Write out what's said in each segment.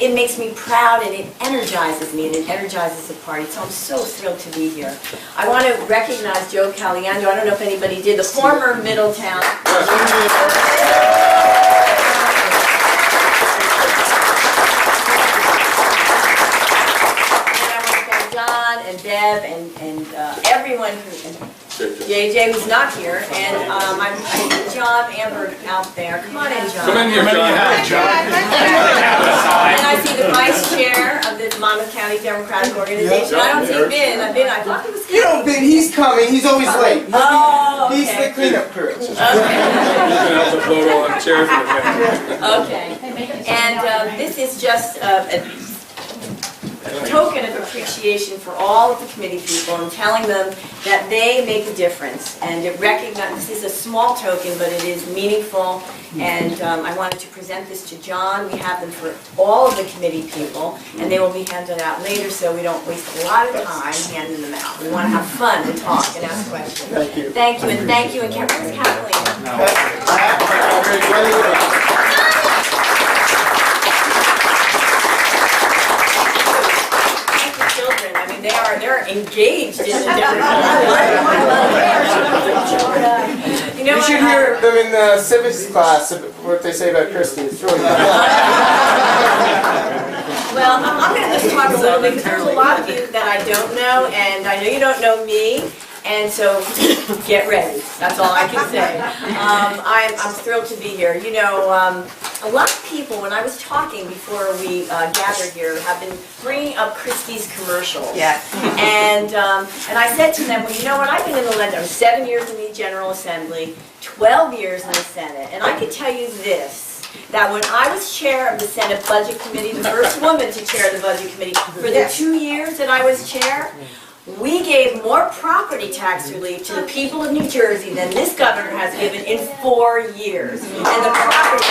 it makes me proud, and it energizes me, and it energizes the party. So I'm so thrilled to be here. I want to recognize Joe Caliendo. I don't know if anybody did, the former Middletown. And Deb and everyone who, JJ who's not here, and I see John Amberg out there. Come on in, John. Come in here, John. And I see the vice chair of the Monmouth County Democratic Organization. I don't see Ben. I thought he was coming. You know, Ben, he's coming. He's always late. Oh, okay. He's the cleanup crew. Okay. And this is just a token of appreciation for all of the committee people and telling them that they make a difference, and it recognizes, this is a small token, but it is meaningful, and I wanted to present this to John. We have them for all of the committee people, and they will be handed out later, so we don't waste a lot of time handing them out. We want to have fun and talk and ask questions. Thank you. Thank you, and thank you, and where's Kathleen? They're engaged in the You know, you should hear them in the civics class, what they say about Christy. It's really fun. Well, I'm going to just talk a little bit, because there's a lot of you that I don't know, and I know you don't know me, and so get ready. That's all I can say. I'm thrilled to be here. You know, a lot of people, when I was talking before we gathered here, have been bringing up Christie's commercials. Yeah. And I said to them, well, you know what, I've been in the legislature, I was 7 years in the General Assembly, 12 years in the Senate, and I can tell you this, that when I was chair of the Senate Budget Committee, the first woman to chair the Budget Committee, for the 2 years that I was chair, we gave more property tax relief to the people of New Jersey than this governor has given in 4 years. And the property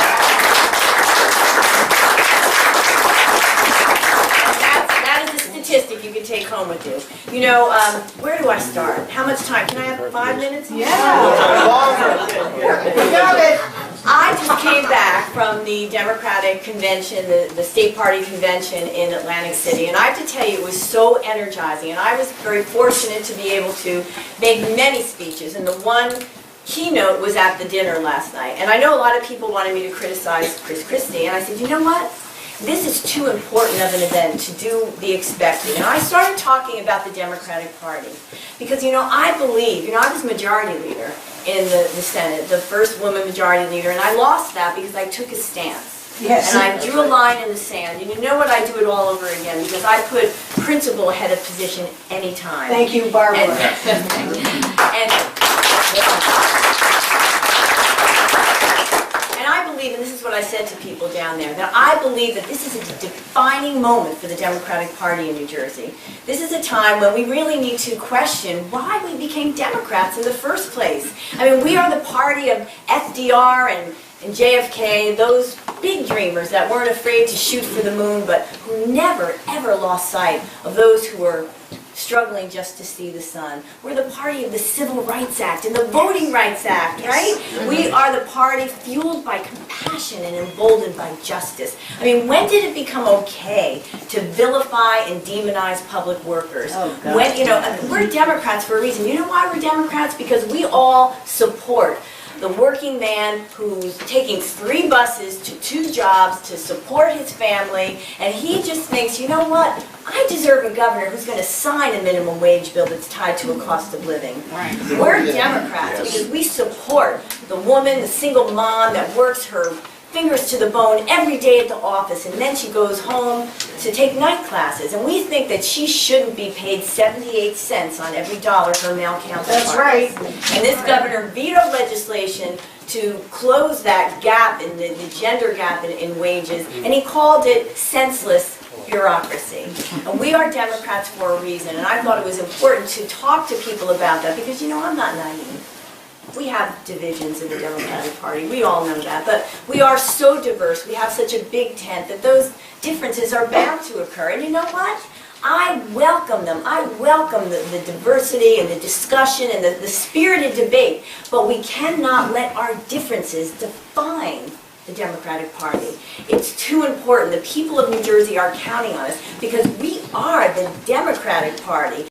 that is a statistic you can take home with you. You know, where do I start? How much time? Can I have 5 minutes? Yeah. I just came back from the Democratic Convention, the State Party Convention in Atlantic City, and I have to tell you, it was so energizing, and I was very fortunate to be able to make many speeches, and the one keynote was at the dinner last night. And I know a lot of people wanted me to criticize Chris Christie, and I said, you know what? This is too important of an event to do the expected. And I started talking about the Democratic Party, because, you know, I believe, you know, I was majority leader in the Senate, the first woman majority leader, and I lost that because I took a stance. Yes. And I drew a line in the sand, and you know what, I do it all over again, because I put principle ahead of position anytime. Thank you, Barbara. And I believe, and this is what I said to people down there, that I believe that this is a defining moment for the Democratic Party in New Jersey. This is a time when we really need to question why we became Democrats in the first place. I mean, we are the party of FDR and JFK, those big dreamers that weren't afraid to shoot for the moon, but who never, ever lost sight of those who were struggling just to see the sun. We're the party of the Civil Rights Act and the Voting Rights Act, right? We are the party fueled by compassion and emboldened by justice. I mean, when did it become okay to vilify and demonize public workers? Oh, God. When, you know, we're Democrats for a reason. You know why we're Democrats? Because we all support the working man who's taking 3 buses to 2 jobs to support his family, and he just thinks, you know what, I deserve a governor who's going to sign a minimum wage bill that's tied to a cost of living. Right. We're Democrats because we support the woman, the single mom that works her fingers to the bone every day at the office, and then she goes home to take night classes, and we think that she shouldn't be paid 78 cents on every dollar her male counterpart. That's right. And this governor vetoed legislation to close that gap, in the gender gap in wages, and he called it senseless bureaucracy. And we are Democrats for a reason, and I thought it was important to talk to people about that, because, you know, I'm not naive. We have divisions in the Democratic Party, we all know that, but we are so diverse, we have such a big tent that those differences are bound to occur. And you know what? I welcome them. I welcome the diversity and the discussion and the spirited debate, but we cannot let our differences define the Democratic Party. It's too important. The people of New Jersey are counting on us because we are the Democratic Party.